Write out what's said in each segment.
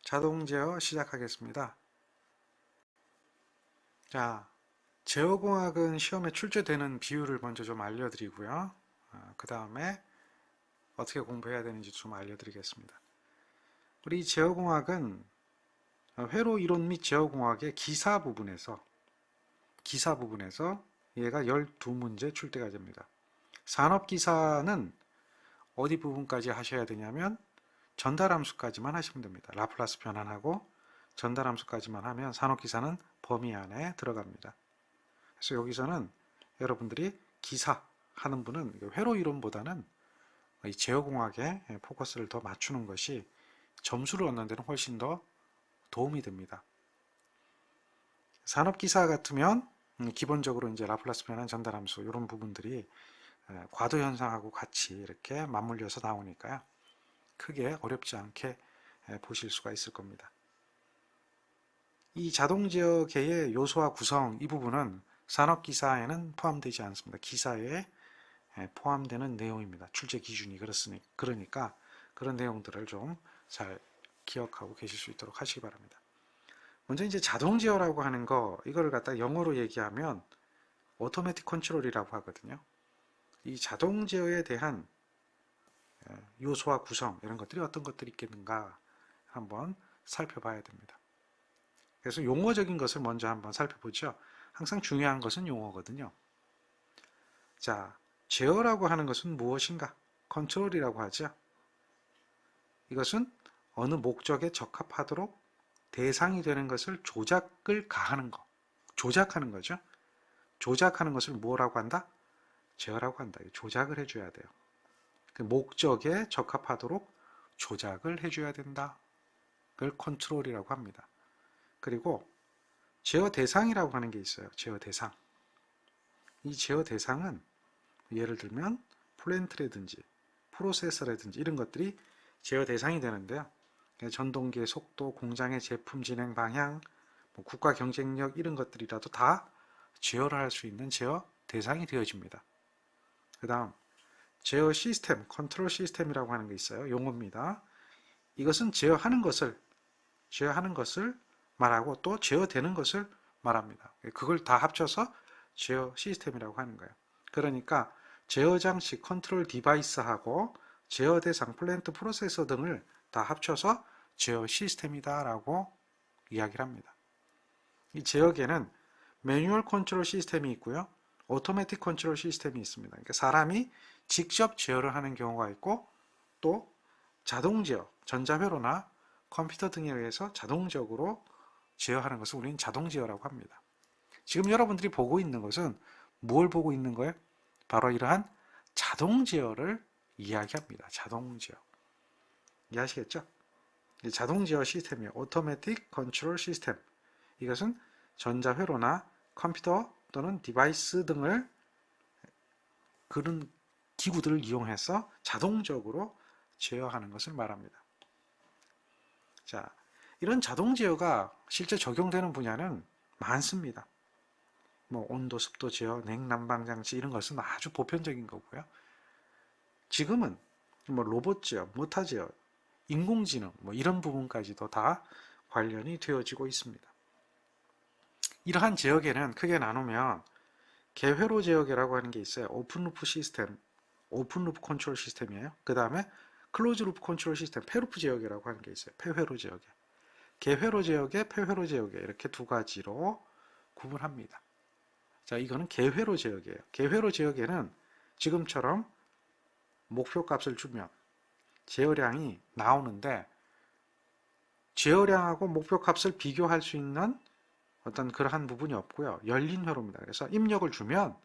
자동 제어 시작하겠습니다. 자, 제어공학은 시험에 출제되는 비율을 먼저 좀 알려드리고요. 그 다음에 어떻게 공부해야 되는지 좀 알려드리겠습니다. 우리 제어공학은 회로 이론 및 제어공학의 기사 부분에서 얘가 12문제 출제가 됩니다. 산업기사는 어디 부분까지 하셔야 되냐면 전달함수까지만 하시면 됩니다. 라플라스 변환하고 전달함수까지만 하면 산업기사는 범위 안에 들어갑니다. 그래서 여기서는 여러분들이 기사 하는 분은 회로 이론보다는 이 제어공학에 포커스를 더 맞추는 것이 점수를 얻는 데는 훨씬 더 도움이 됩니다. 산업기사 같으면 기본적으로 이제 라플라스 변환 전달함수 이런 부분들이 과도 현상하고 같이 이렇게 맞물려서 나오니까요. 크게 어렵지 않게 보실 수가 있을 겁니다. 이 자동제어계의 요소와 구성 이 부분은 산업기사에는 포함되지 않습니다. 기사에 포함되는 내용입니다. 출제 기준이 그러니까 그런 내용들을 좀 잘 기억하고 계실 수 있도록 하시기 바랍니다. 먼저 이제 자동제어라고 하는 거 이거를 갖다 영어로 얘기하면 오토매틱 컨트롤이라고 하거든요. 이 자동제어에 대한 요소와 구성 이런 것들이 어떤 것들이 있겠는가 한번 살펴봐야 됩니다. 그래서 용어적인 것을 먼저 한번 살펴보죠. 항상 중요한 것은 용어거든요. 자, 제어라고 하는 것은 무엇인가? 컨트롤이라고 하죠. 이것은 어느 목적에 적합하도록 대상이 되는 것을 조작을 가하는 거. 조작하는 거죠. 조작하는 것을 뭐라고 한다? 제어라고 한다. 조작을 해줘야 돼요. 그 목적에 적합하도록 조작을 해줘야 된다. 그걸 컨트롤이라고 합니다. 그리고 제어 대상이라고 하는 게 있어요. 제어 대상. 이 제어 대상은 예를 들면 플랜트라든지 프로세서라든지 이런 것들이 제어 대상이 되는데요. 전동기의 속도, 공장의 제품 진행 방향, 국가 경쟁력 이런 것들이라도 다 제어를 할 수 있는 제어 대상이 되어집니다. 그 다음 제어 시스템, 컨트롤 시스템이라고 하는 게 있어요. 용어입니다. 이것은 제어하는 것을 말하고 또 제어되는 것을 말합니다. 그걸 다 합쳐서 제어 시스템이라고 하는 거예요. 그러니까 제어 장치, 컨트롤 디바이스하고 제어 대상, 플랜트 프로세서 등을 다 합쳐서 제어 시스템이다라고 이야기를 합니다. 이 제어계는 매뉴얼 컨트롤 시스템이 있고요. 오토매틱 컨트롤 시스템이 있습니다. 그러니까 사람이 직접 제어를 하는 경우가 있고 또 자동 제어, 전자회로나 컴퓨터 등에 의해서 자동적으로 제어하는 것을 우리는 자동 제어라고 합니다. 지금 여러분들이 보고 있는 것은 뭘 보고 있는 거예요? 바로 이러한 자동 제어를 이야기합니다. 자동 제어. 이해하시겠죠? 자동 제어 시스템이에요. 오토매틱 컨트롤 시스템. 이것은 전자회로나 컴퓨터 또는 디바이스 등을 그런 기구들을 이용해서 자동적으로 제어하는 것을 말합니다. 자, 이런 자동 제어가 실제 적용되는 분야는 많습니다. 온도, 습도 제어, 냉난방 장치 이런 것은 아주 보편적인 거고요. 지금은 로봇 제어, 모터 제어, 인공지능 이런 부분까지도 다 관련이 되어지고 있습니다. 이러한 제어계는 크게 나누면 개회로 제어계라고 하는 게 있어요. 오픈루프 시스템, 오픈루프 컨트롤 시스템이에요. 그 다음에 클로즈루프 컨트롤 시스템, 폐루프 제어계라고 하는 게 있어요. 폐회로 제어계. 개회로 제어계, 폐회로 제어계 이렇게 두 가지로 구분합니다. 자, 이거는 개회로 제어계예요. 개회로 제어계는 지금처럼 목표값을 주면 제어량이 나오는데 제어량하고 목표값을 비교할 수 있는 어떤 그러한 부분이 없고요. 열린 회로입니다. 그래서 입력을 주면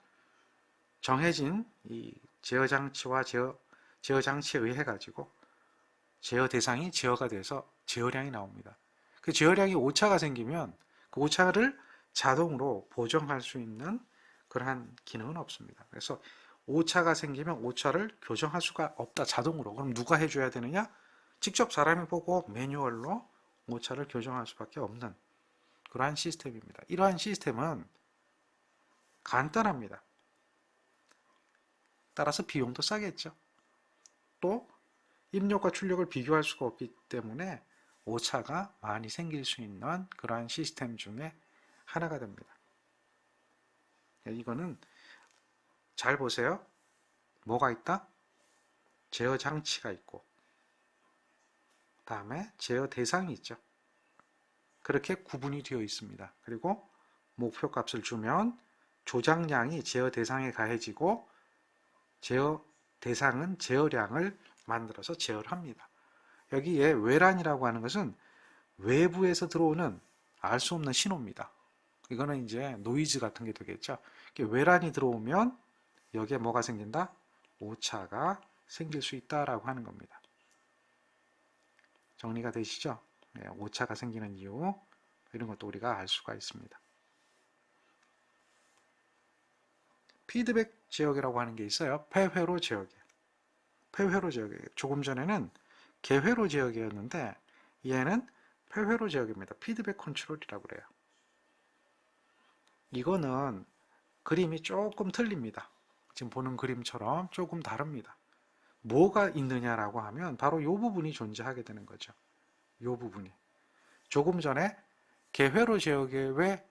정해진 이 제어 장치와 제어 장치에 의해 가지고 제어 대상이 제어가 돼서 제어량이 나옵니다. 그 제어량이 오차가 생기면 그 오차를 자동으로 보정할 수 있는 그러한 기능은 없습니다. 그래서 오차가 생기면 오차를 교정할 수가 없다. 자동으로. 그럼 누가 해줘야 되느냐? 직접 사람이 보고 매뉴얼로 오차를 교정할 수밖에 없는 그러한 시스템입니다. 이러한 시스템은 간단합니다. 따라서 비용도 싸겠죠. 또 입력과 출력을 비교할 수가 없기 때문에 오차가 많이 생길 수 있는 그러한 시스템 중에 하나가 됩니다. 이거는 잘 보세요. 뭐가 있다? 제어 장치가 있고 다음에 제어 대상이 있죠. 그렇게 구분이 되어 있습니다. 그리고 목표 값을 주면 조작량이 제어 대상에 가해지고 제어 대상은 제어량을 만들어서 제어를 합니다. 여기에 외란이라고 하는 것은 외부에서 들어오는 알 수 없는 신호입니다. 이거는 이제 노이즈 같은 게 되겠죠. 외란이 들어오면 여기에 뭐가 생긴다? 오차가 생길 수 있다라고 하는 겁니다. 정리가 되시죠? 오차가 생기는 이유 이런 것도 우리가 알 수가 있습니다. 피드백 제어기라고 하는 게 있어요. 폐회로 제어기. 폐회로 제어기. 조금 전에는 개회로 제어기였는데 얘는 폐회로 제어기입니다. 피드백 컨트롤이라고 그래요. 이거는 그림이 조금 틀립니다. 지금 보는 그림처럼 조금 다릅니다. 뭐가 있느냐라고 하면 바로 이 부분이 존재하게 되는 거죠. 이 부분이. 조금 전에 개회로 제어기에 왜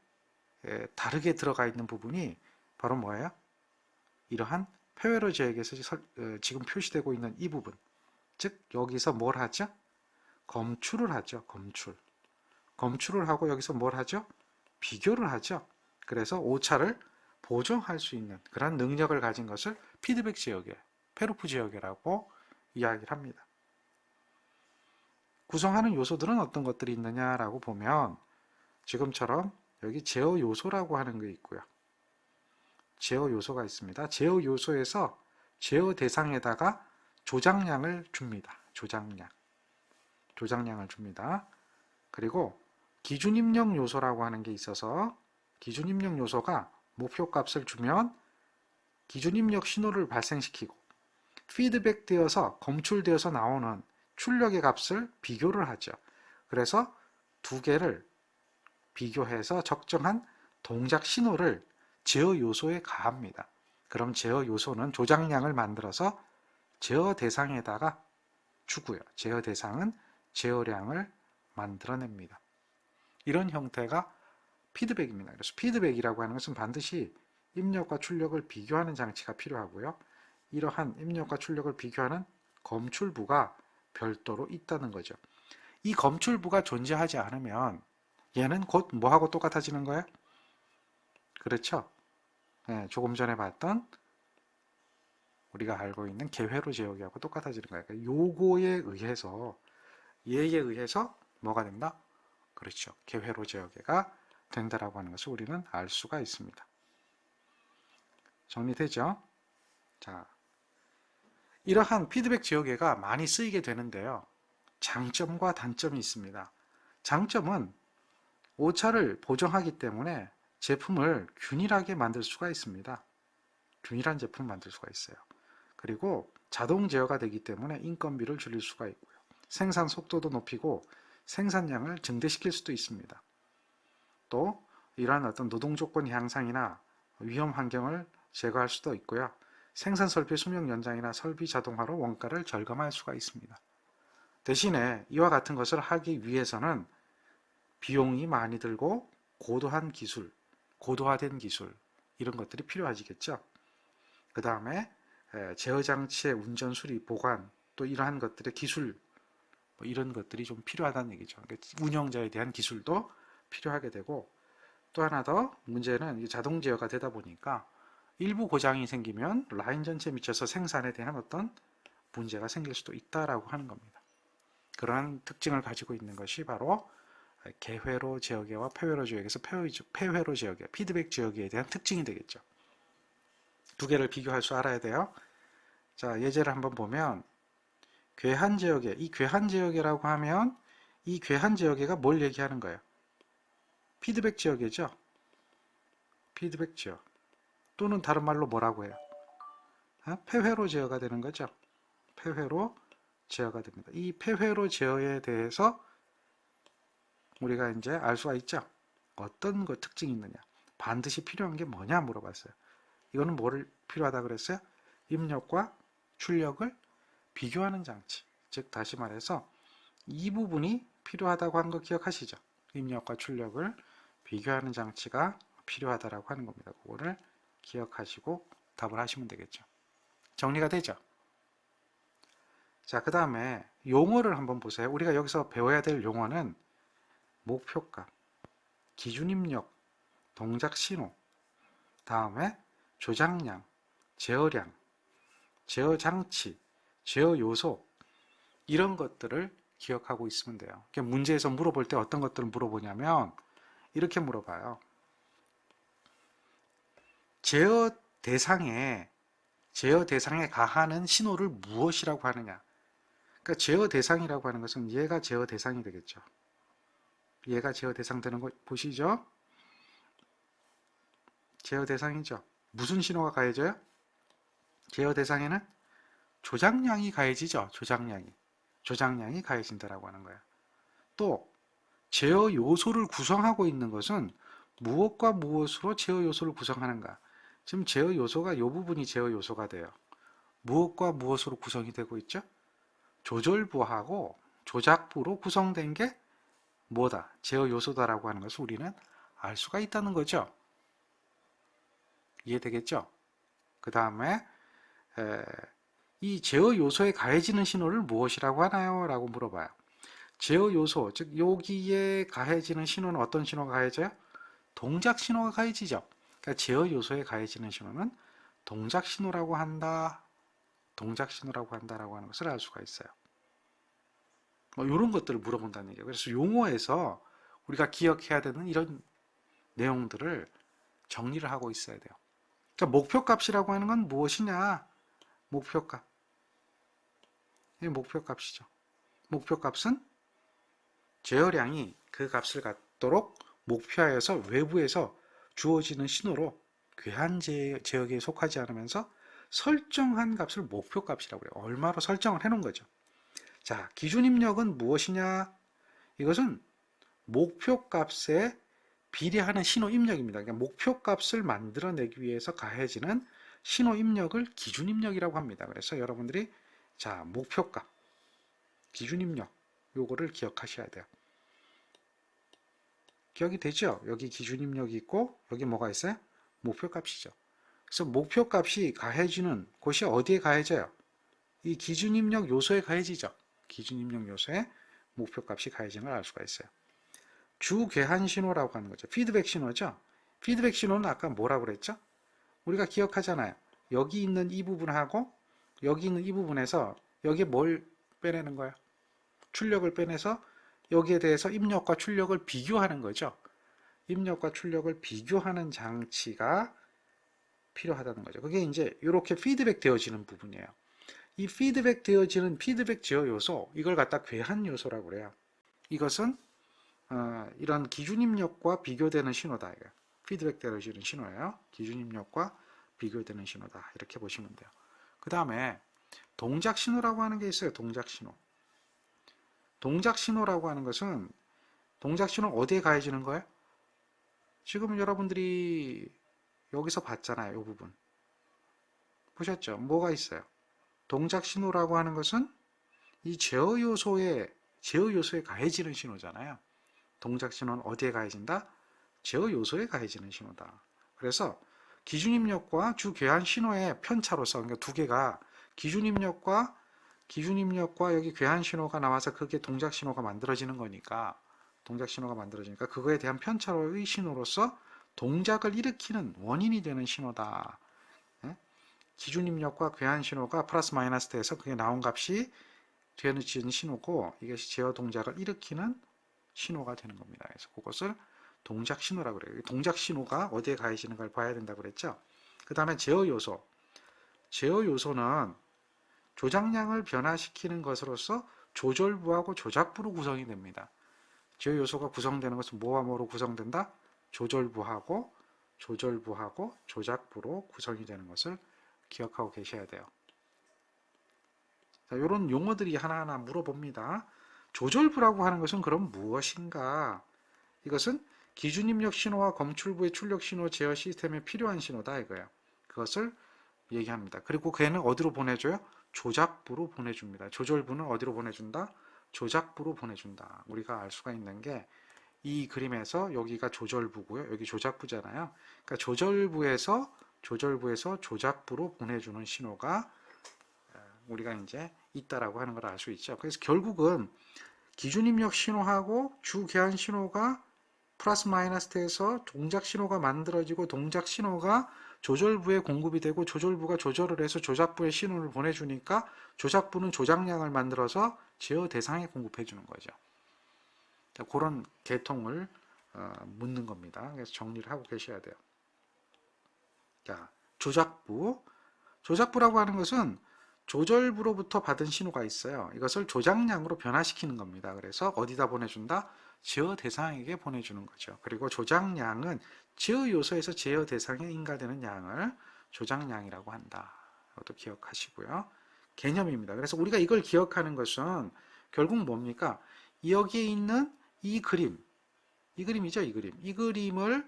다르게 들어가 있는 부분이 바로 뭐예요? 이러한 폐회로 제어기에서 지금 표시되고 있는 이 부분. 즉 여기서 뭘 하죠? 검출을 하죠. 검출을 하고 여기서 뭘 하죠? 비교를 하죠. 그래서 오차를 보정할 수 있는 그런 능력을 가진 것을 피드백 제어기, 페루프 제어기라고 이야기를 합니다. 구성하는 요소들은 어떤 것들이 있느냐라고 보면 지금처럼 여기 제어 요소라고 하는 게 있고요. 제어 요소가 있습니다. 제어 요소에서 제어 대상에다가 조작량을 줍니다. 조작량을 줍니다. 그리고 기준 입력 요소라고 하는 게 있어서 기준 입력 요소가 목표 값을 주면 기준 입력 신호를 발생시키고 피드백 되어서 검출되어서 나오는 출력의 값을 비교를 하죠. 그래서 두 개를 비교해서 적정한 동작 신호를 제어 요소에 가합니다. 그럼 제어 요소는 조작량을 만들어서 제어 대상에다가 주고요. 제어 대상은 제어량을 만들어냅니다. 이런 형태가 피드백입니다. 그래서 피드백이라고 하는 것은 반드시 입력과 출력을 비교하는 장치가 필요하고요. 이러한 입력과 출력을 비교하는 검출부가 별도로 있다는 거죠. 이 검출부가 존재하지 않으면 얘는 곧 뭐하고 똑같아지는 거예요? 그렇죠? 네, 조금 전에 봤던 우리가 알고 있는 개회로 제어기하고 똑같아지는 거예요. 그러니까 요거에 의해서 얘에 의해서 뭐가 된다? 그렇죠. 개회로 제어기가 된다라고 하는 것을 우리는 알 수가 있습니다. 정리되죠? 자, 이러한 피드백 제어기가 많이 쓰이게 되는데요. 장점과 단점이 있습니다. 장점은 오차를 보정하기 때문에 제품을 균일하게 만들 수가 있습니다. 균일한 제품을 만들 수가 있어요. 그리고 자동 제어가 되기 때문에 인건비를 줄일 수가 있고요. 생산 속도도 높이고 생산량을 증대시킬 수도 있습니다. 또 이러한 어떤 노동 조건 향상이나 위험 환경을 제거할 수도 있고요. 생산 설비 수명 연장이나 설비 자동화로 원가를 절감할 수가 있습니다. 대신에 이와 같은 것을 하기 위해서는 비용이 많이 들고 고도한 기술, 고도화된 기술 이런 것들이 필요하시겠죠. 그 다음에 제어 장치의 운전, 수리, 보관 또 이러한 것들의 기술 뭐 이런 것들이 좀 필요하다는 얘기죠. 그러니까 운영자에 대한 기술도 필요하게 되고 또 하나 더 문제는 자동 제어가 되다 보니까 일부 고장이 생기면 라인 전체에 미쳐서 생산에 대한 어떤 문제가 생길 수도 있다라고 하는 겁니다. 그러한 특징을 가지고 있는 것이 바로 개회로 제어기와 폐회로 제어기에서 폐회로 제어기, 피드백 제어기에 대한 특징이 되겠죠. 두 개를 비교할 줄 알아야 돼요. 자, 예제를 한번 보면 괴한 제어기, 이 괴한 제어기라고 하면 이 괴한 제어기가 뭘 얘기하는 거예요? 피드백 제어기죠. 피드백 제어. 또는 다른 말로 뭐라고 해요? 폐회로 제어가 되는 거죠. 폐회로 제어가 됩니다. 이 폐회로 제어에 대해서 우리가 이제 알 수가 있죠. 어떤 거 특징이 있느냐. 반드시 필요한 게 뭐냐 물어봤어요. 이거는 뭐를 필요하다 그랬어요? 입력과 출력을 비교하는 장치. 즉 다시 말해서 이 부분이 필요하다고 하는 거 기억하시죠? 입력과 출력을 비교하는 장치가 필요하다라고 하는 겁니다. 그거를 기억하시고 답을 하시면 되겠죠. 정리가 되죠? 자, 그 다음에 용어를 한번 보세요. 우리가 여기서 배워야 될 용어는 목표값, 기준입력, 동작신호, 다음에 조작량, 제어량, 제어장치, 제어요소 이런 것들을 기억하고 있으면 돼요. 문제에서 물어볼 때 어떤 것들을 물어보냐면 이렇게 물어봐요. 제어 대상에 가하는 신호를 무엇이라고 하느냐. 그러니까 제어 대상이라고 하는 것은 얘가 제어 대상이 되겠죠. 얘가 제어 대상 되는 거 보시죠. 제어 대상이죠. 무슨 신호가 가해져요? 제어 대상에는 조작량이 가해지죠. 조작량이 가해진다라고 하는 거예요. 또 제어 요소를 구성하고 있는 것은 무엇과 무엇으로 제어 요소를 구성하는가? 지금 제어 요소가 이 부분이 제어 요소가 돼요. 무엇과 무엇으로 구성이 되고 있죠? 조절부하고 조작부로 구성된 게 뭐다? 제어 요소다라고 하는 것을 우리는 알 수가 있다는 거죠. 이해되겠죠? 그 다음에 이 제어 요소에 가해지는 신호를 무엇이라고 하나요? 라고 물어봐요. 제어 요소, 즉 여기에 가해지는 신호는 어떤 신호가 가해져요? 동작 신호가 가해지죠. 그러니까 제어 요소에 가해지는 신호는 동작 신호라고 한다. 동작 신호라고 한다라고 하는 것을 알 수가 있어요. 뭐 이런 것들을 물어본다는 얘기예요. 그래서 용어에서 우리가 기억해야 되는 이런 내용들을 정리를 하고 있어야 돼요. 그러니까 목표값이라고 하는 건 무엇이냐? 목표값. 이 목표값이죠. 목표값은 제어량이 그 값을 갖도록 목표하여서 외부에서 주어지는 신호로 괴한 제어기에 속하지 않으면서 설정한 값을 목표값이라고 해요. 얼마로 설정을 해놓은 거죠. 자, 기준 입력은 무엇이냐? 이것은 목표값에 비례하는 신호 입력입니다. 그러니까 목표값을 만들어내기 위해서 가해지는 신호 입력을 기준 입력이라고 합니다. 그래서 여러분들이 자, 목표값, 기준 입력 요거를 기억하셔야 돼요. 기억이 되죠? 여기 기준 입력이 있고 여기 뭐가 있어요? 목표값이죠. 그래서 목표값이 가해지는 곳이 어디에 가해져요? 이 기준 입력 요소에 가해지죠. 기준 입력 요소에 목표값이 가해지는 걸 알 수가 있어요. 주괴한 신호라고 하는 거죠. 피드백 신호죠. 피드백 신호는 아까 뭐라고 그랬죠? 우리가 기억하잖아요. 여기 있는 이 부분하고 여기 있는 이 부분에서 여기에 뭘 빼내는 거야? 출력을 빼내서 여기에 대해서 입력과 출력을 비교하는 거죠. 입력과 출력을 비교하는 장치가 필요하다는 거죠. 그게 이제 이렇게 피드백 되어지는 부분이에요. 이 피드백 되어지는 피드백 제어 요소, 이걸 갖다 괴한 요소라고 그래요. 이것은 이런 기준 입력과 비교되는 신호다. 이거. 피드백 되어지는 신호예요. 기준 입력과 비교되는 신호다. 이렇게 보시면 돼요. 그 다음에 동작 신호라고 하는 게 있어요. 동작 신호. 동작 신호라고 하는 것은 동작 신호는 어디에 가해지는 거예요? 지금 여러분들이 여기서 봤잖아요. 이 부분. 보셨죠? 뭐가 있어요? 동작 신호라고 하는 것은 이 제어 요소에 가해지는 신호잖아요. 동작 신호는 어디에 가해진다? 제어 요소에 가해지는 신호다. 그래서 기준 입력과 주 괴한 신호의 편차로서, 그러니까 두 개가 기준 입력과 여기 괴한 신호가 나와서 그게 동작 신호가 만들어지는 거니까, 그거에 대한 편차로의 신호로서 동작을 일으키는 원인이 되는 신호다. 기준 입력과 괴한 신호가 플러스 마이너스 돼서 그게 나온 값이 되어지는 신호고, 이것이 제어 동작을 일으키는 신호가 되는 겁니다. 그래서 그것을 동작 신호라고 그래요. 동작 신호가 어디에 가해지는 걸 봐야 된다고 그랬죠. 그 다음에 제어 요소. 제어 요소는 조작량을 변화시키는 것으로서 조절부하고 조작부로 구성이 됩니다. 제어 요소가 구성되는 것은 뭐와 뭐로 구성된다? 조절부하고 조작부로 구성이 되는 것을 기억하고 계셔야 돼요. 자, 이런 용어들이 하나하나 물어봅니다. 조절부라고 하는 것은 그럼 무엇인가? 이것은 기준 입력 신호와 검출부의 출력 신호 제어 시스템에 필요한 신호다 이거예요. 그것을 얘기합니다. 그리고 걔는 어디로 보내줘요? 조작부로 보내줍니다. 조절부는 어디로 보내준다? 조작부로 보내준다. 우리가 알 수가 있는 게 이 그림에서 여기가 조절부고요. 여기 조작부잖아요. 그러니까 조절부에서 조작부로 보내주는 신호가 우리가 이제 있다라고 하는 걸 알 수 있죠. 그래서 결국은 기준 입력 신호하고 주 교환 신호가 플러스 마이너스 돼서 동작 신호가 만들어지고 동작 신호가 조절부에 공급이 되고 조절부가 조절을 해서 조작부에 신호를 보내주니까 조작부는 조작량을 만들어서 제어 대상에 공급해 주는 거죠. 그런 계통을 묻는 겁니다. 그래서 정리를 하고 계셔야 돼요. 자, 조작부라고 하는 것은 조절부로부터 받은 신호가 있어요. 이것을 조작량으로 변화시키는 겁니다. 그래서 어디다 보내준다? 제어 대상에게 보내주는 거죠. 그리고 조작량은 제어 요소에서 제어 대상에 인가되는 양을 조작량이라고 한다. 이것도 기억하시고요. 개념입니다. 그래서 우리가 이걸 기억하는 것은 결국 뭡니까? 여기에 있는 이 그림이죠. 이 그림을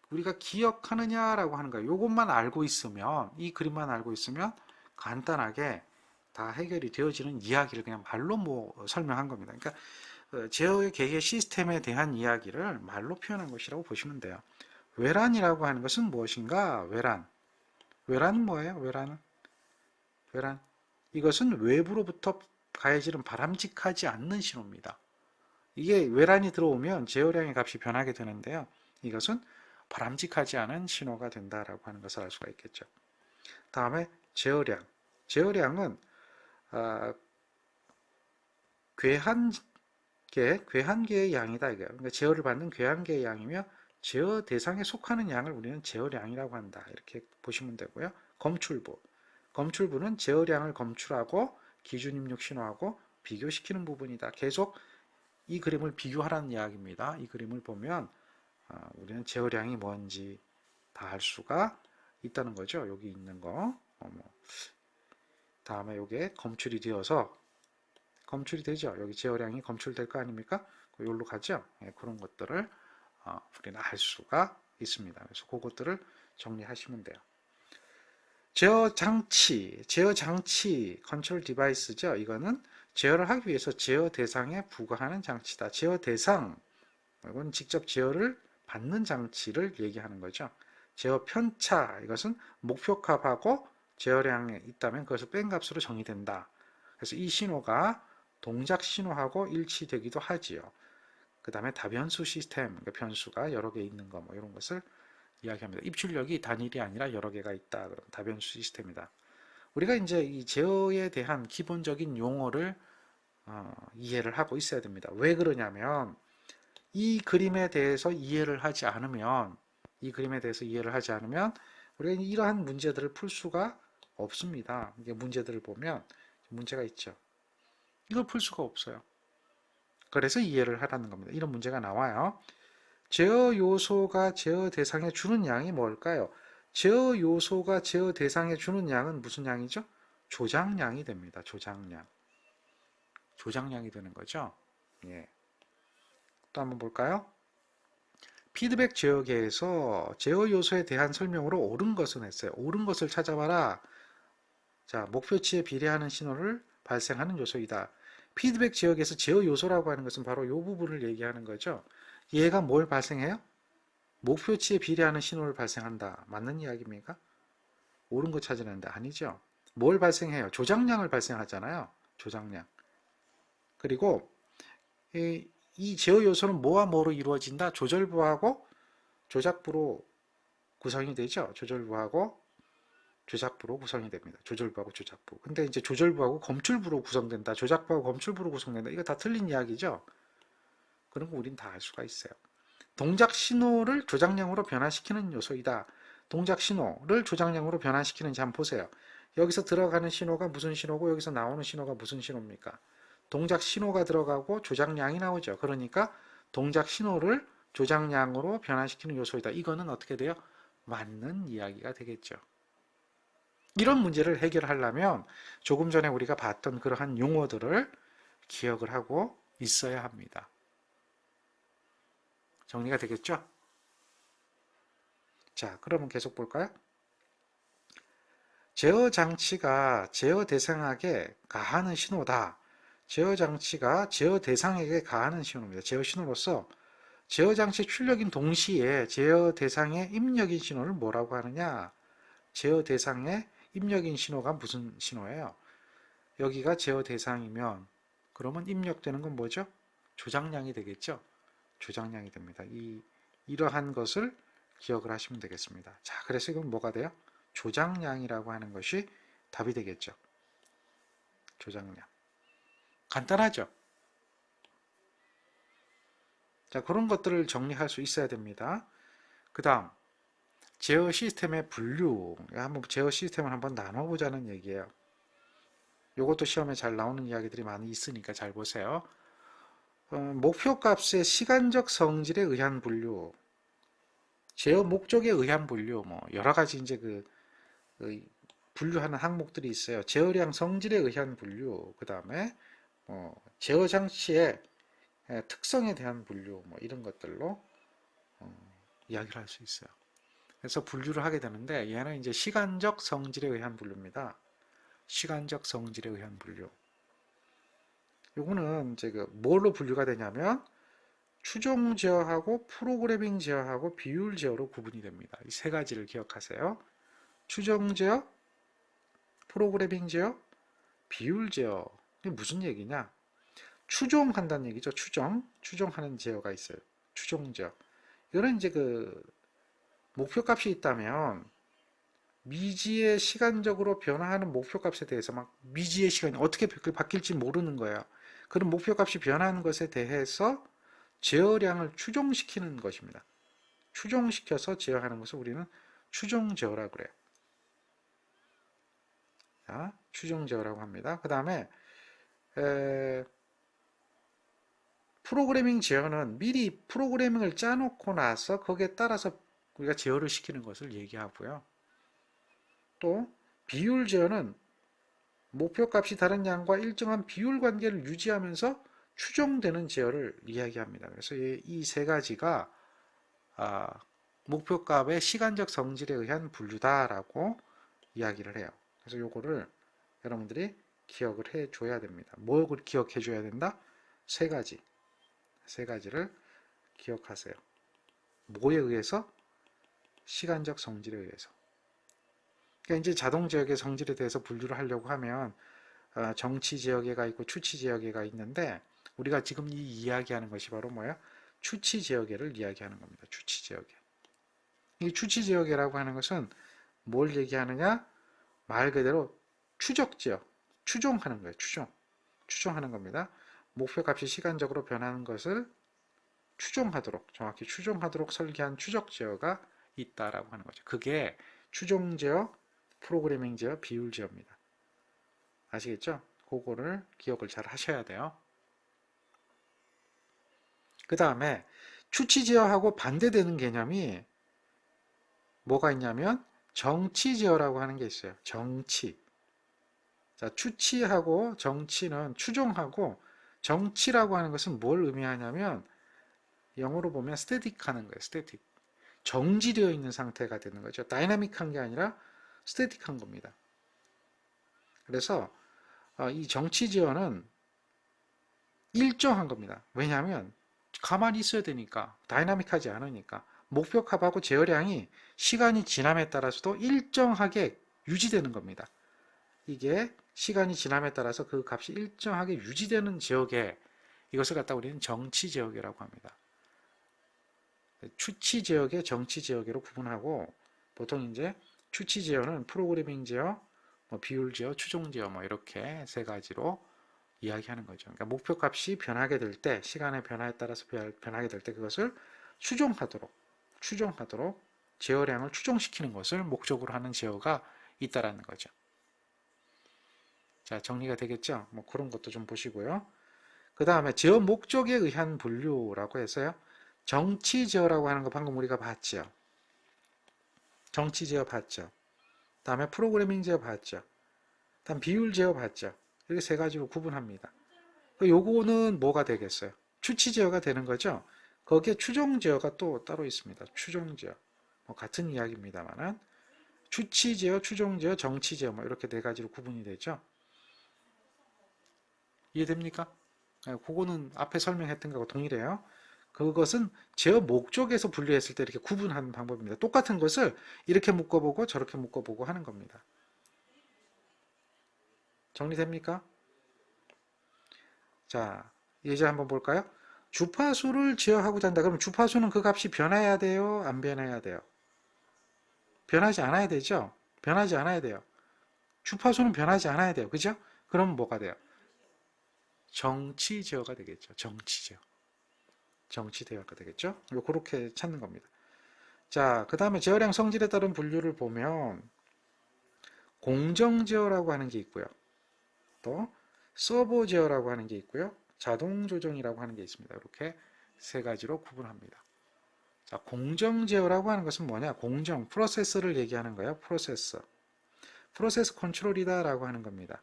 우리가 기억하느냐라고 하는 거예요. 이것만 알고 있으면, 이 그림만 알고 있으면 간단하게 다 해결이 되어지는 이야기를 그냥 말로 설명한 겁니다. 그러니까 제어의 계획 시스템에 대한 이야기를 말로 표현한 것이라고 보시면 돼요. 외란이라고 하는 것은 무엇인가? 외란은 뭐예요? 외란. 이것은 외부로부터 가해지는 바람직하지 않는 신호입니다. 이게 외란이 들어오면 제어량의 값이 변하게 되는데요. 이것은 바람직하지 않은 신호가 된다라고 하는 것을 알 수가 있겠죠. 다음에 제어량. 제어량은 괴한계의 양이다. 이거예요. 그러니까 제어를 받는 괴한계의 양이며 제어 대상에 속하는 양을 우리는 제어량이라고 한다. 이렇게 보시면 되고요. 검출부는 제어량을 검출하고 기준 입력 신호하고 비교시키는 부분이다. 계속 이 그림을 비교하라는 이야기입니다. 이 그림을 보면 우리는 제어량이 뭔지 다 알 수가 있다는 거죠. 여기 있는 거. 다음에 이게 검출이 되어서 검출이 되죠. 여기 제어량이 검출될 거 아닙니까? 여기로 가죠. 그런 것들을 우리는 알 수가 있습니다. 그래서 그것들을 정리하시면 돼요. 제어 장치, 컨트롤 디바이스죠. 이거는 제어를 하기 위해서 제어 대상에 부과하는 장치다. 제어 대상, 이건 직접 제어를 받는 장치를 얘기하는 거죠. 제어 편차, 이것은 목표값하고 제어량에 있다면 그것을 뺀 값으로 정의된다. 그래서 이 신호가 동작 신호하고 일치되기도 하지요. 그 다음에 다변수 시스템, 그러니까 변수가 여러 개 있는 거, 이런 것을 이야기합니다. 입출력이 단일이 아니라 여러 개가 있다. 그럼 다변수 시스템이다. 우리가 이제 이 제어에 대한 기본적인 용어를 이해를 하고 있어야 됩니다. 왜 그러냐면 이 그림에 대해서 이해를 하지 않으면 우리가 이러한 문제들을 풀 수가 없습니다. 이게 문제들을 보면 문제가 있죠. 이걸 풀 수가 없어요. 그래서 이해를 하라는 겁니다. 이런 문제가 나와요. 제어 요소가 제어 대상에 주는 양이 뭘까요? 제어 요소가 제어 대상에 주는 양은 무슨 양이죠? 조작량이 됩니다. 조작량이 되는 거죠. 예. 또 한번 볼까요? 피드백 제어계에서 제어 요소에 대한 설명으로 옳은 것은 했어요. 옳은 것을 찾아봐라. 자, 목표치에 비례하는 신호를 발생하는 요소이다. 피드백 지역에서 제어 요소라고 하는 것은 바로 이 부분을 얘기하는 거죠. 얘가 뭘 발생해요? 목표치에 비례하는 신호를 발생한다. 맞는 이야기입니까? 옳은 거 찾으는데 아니죠. 뭘 발생해요? 조작량을 발생하잖아요. 조작량. 그리고 이 제어 요소는 뭐와 뭐로 이루어진다? 조절부하고 조작부로 구성이 되죠. 조절부하고 조작부로 구성이 됩니다. 조절부하고 조작부. 근데 이제 조절부하고 검출부로 구성된다. 조작부하고 검출부로 구성된다. 이거 다 틀린 이야기죠. 그런 거 우린 다 알 수가 있어요. 동작 신호를 조작량으로 변화시키는 요소이다. 동작 신호를 조작량으로 변화시키는지 한번 보세요. 여기서 들어가는 신호가 무슨 신호고 여기서 나오는 신호가 무슨 신호입니까? 동작 신호가 들어가고 조작량이 나오죠. 그러니까 동작 신호를 조작량으로 변화시키는 요소이다. 이거는 어떻게 돼요? 맞는 이야기가 되겠죠. 이런 문제를 해결하려면 조금 전에 우리가 봤던 그러한 용어들을 기억을 하고 있어야 합니다. 정리가 되겠죠? 자, 그러면 계속 볼까요? 제어 장치가 제어 대상에게 가하는 신호다. 제어 장치가 제어 대상에게 가하는 신호입니다. 제어 신호로서 제어 장치 출력인 동시에 제어 대상의 입력인 신호를 뭐라고 하느냐? 제어 대상의 입력인 신호가 무슨 신호예요? 여기가 제어 대상이면 그러면 입력되는 건 뭐죠? 조작량이 되겠죠? 조작량이 됩니다. 이러한 것을 기억을 하시면 되겠습니다. 자, 그래서 이건 뭐가 돼요? 조작량이라고 하는 것이 답이 되겠죠. 조작량. 간단하죠? 자, 그런 것들을 정리할 수 있어야 됩니다. 그 다음, 제어 시스템의 분류. 한번 제어 시스템을 한번 나눠보자는 얘기예요. 이것도 시험에 잘 나오는 이야기들이 많이 있으니까 잘 보세요. 목표 값의 시간적 성질에 의한 분류, 제어 목적에 의한 분류, 뭐 여러 가지 이제 분류하는 항목들이 있어요. 제어량 성질에 의한 분류, 그 다음에 제어 장치의 특성에 대한 분류, 뭐 이런 것들로 이야기를 할 수 있어요. 그래서 분류를 하게 되는데 얘는 이제 시간적 성질에 의한 분류입니다. 시간적 성질에 의한 분류. 요거는 이제 뭘로 분류가 되냐면 추종 제어하고 프로그래밍 제어하고 비율 제어로 구분이 됩니다. 이 세 가지를 기억하세요. 추정 제어, 프로그래밍 제어, 비율 제어. 이게 무슨 얘기냐? 추종한다는 얘기죠. 추종하는 제어가 있어요. 추종 제어. 이거는 이제 목표값이 있다면 미지의 시간적으로 변화하는 목표값에 대해서 막 미지의 시간이 어떻게 바뀔지 모르는 거예요. 그런 목표값이 변하는 것에 대해서 제어량을 추종시키는 것입니다. 추종시켜서 제어하는 것을 우리는 추종 제어라고 그래요. 자, 추종 제어라고 합니다. 그 다음에 프로그래밍 제어는 미리 프로그래밍을 짜놓고 나서 거기에 따라서 우리가 제어를 시키는 것을 얘기하고요. 또 비율 제어는 목표값이 다른 양과 일정한 비율 관계를 유지하면서 추정되는 제어를 이야기합니다. 그래서 이 세 가지가 목표값의 시간적 성질에 의한 분류다라고 이야기를 해요. 그래서 요거를 여러분들이 기억을 해줘야 됩니다. 뭘 기억해 줘야 된다? 세 가지를 기억하세요. 뭐에 의해서? 시간적 성질에 의해서. 그러니까 이제 자동 지역의 성질에 대해서 분류를 하려고 하면 정치 지역에가 있고 추치 지역에가 있는데 우리가 지금 이 이야기하는 것이 바로 뭐야? 추치 지역에를 이야기하는 겁니다. 추치 지역에. 이 추치 지역이라고 하는 것은 뭘 얘기하느냐? 말 그대로 추적 지역, 추종하는 거예요. 추종하는 겁니다. 목표값이 시간적으로 변하는 것을 추종하도록, 정확히 추종하도록 설계한 추적 제어가 있다라고 하는 거죠. 그게 추종 제어, 프로그래밍 제어, 비율 제어입니다. 아시겠죠? 그거를 기억을 잘 하셔야 돼요. 그 다음에 추치 제어하고 반대되는 개념이 뭐가 있냐면 정치 제어라고 하는 게 있어요. 정치. 자, 추치하고 정치는 추종하고 정치라고 하는 것은 뭘 의미하냐면 영어로 보면 스태틱 하는 거예요. 스태틱. 정지되어 있는 상태가 되는 거죠. 다이나믹한 게 아니라 스태틱한 겁니다. 그래서 이 정치 지어는 일정한 겁니다. 왜냐하면 가만히 있어야 되니까 다이나믹하지 않으니까 목표 값하고 제어량이 시간이 지남에 따라서도 일정하게 유지되는 겁니다. 이게 시간이 지남에 따라서 그 값이 일정하게 유지되는 지역에 이것을 갖다 우리는 정치 지역이라고 합니다. 추치 지역의 정치 지역으로 구분하고 보통 이제 추치 제어는 프로그래밍 제어, 비율 제어, 추종 제어 이렇게 세 가지로 이야기하는 거죠. 그러니까 목표 값이 변하게 될 때, 시간의 변화에 따라서 변하게 될 때 그것을 추종하도록 제어량을 추종시키는 것을 목적으로 하는 제어가 있다라는 거죠. 자, 정리가 되겠죠? 그런 것도 좀 보시고요. 그 다음에 제어 목적에 의한 분류라고 해서요. 정치 제어라고 하는 거 방금 우리가 봤죠. 정치 제어 봤죠. 다음에 프로그래밍 제어 봤죠. 다음 비율 제어 봤죠. 이렇게 세 가지로 구분합니다. 요거는 뭐가 되겠어요? 추치 제어가 되는 거죠. 거기에 추종 제어가 또 따로 있습니다. 추종 제어. 같은 이야기입니다만은 추치 제어, 추종 제어, 정치 제어 이렇게 네 가지로 구분이 되죠. 이해됩니까? 그거는 앞에 설명했던 거하고 동일해요. 그것은 제어 목적에서 분류했을 때 이렇게 구분하는 방법입니다. 똑같은 것을 이렇게 묶어보고 저렇게 묶어보고 하는 겁니다. 정리됩니까? 자, 예제 한번 볼까요? 주파수를 제어하고자 한다. 그럼 주파수는 그 값이 변해야 돼요? 안 변해야 돼요? 변하지 않아야 되죠? 변하지 않아야 돼요. 주파수는 변하지 않아야 돼요. 그죠? 그럼 뭐가 돼요? 정치 제어가 되겠죠. 정치 제어. 정치 대화가 되겠죠? 그렇게 찾는 겁니다. 자, 그 다음에 제어량 성질에 따른 분류를 보면 공정 제어라고 하는 게 있고요. 또 서버 제어라고 하는 게 있고요. 자동 조정이라고 하는 게 있습니다. 이렇게 세 가지로 구분합니다. 자, 공정 제어라고 하는 것은 뭐냐? 공정, 프로세서를 얘기하는 거예요. 프로세서. 프로세스 컨트롤이다라고 하는 겁니다.